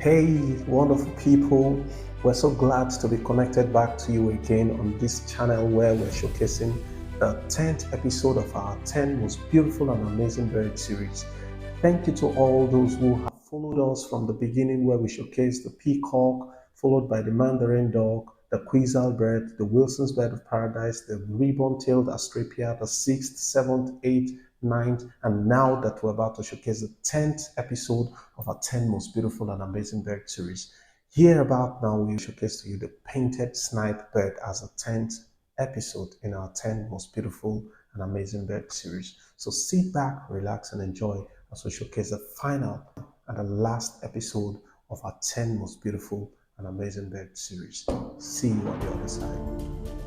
Hey, wonderful people. We're so glad to be connected back to you again on this channel where we're showcasing the 10th episode of our 10 most beautiful and amazing bird series. Thank you to all those who have followed us from the beginning, where we showcased the peacock, followed by the mandarin dog, the quetzal bird, the Wilson's bird of paradise, the ribbon-tailed astrapia, the 6th, 7th, 8th, ninth, and now that we're about to showcase the 10th episode of our 10 most beautiful and amazing bird series. Here about now, we showcase to you the painted snipe bird as a 10th episode in our 10 most beautiful and amazing bird series. So sit back, relax, and enjoy as we showcase the final and the last episode of our 10 most beautiful and amazing bird series. See you on the other side.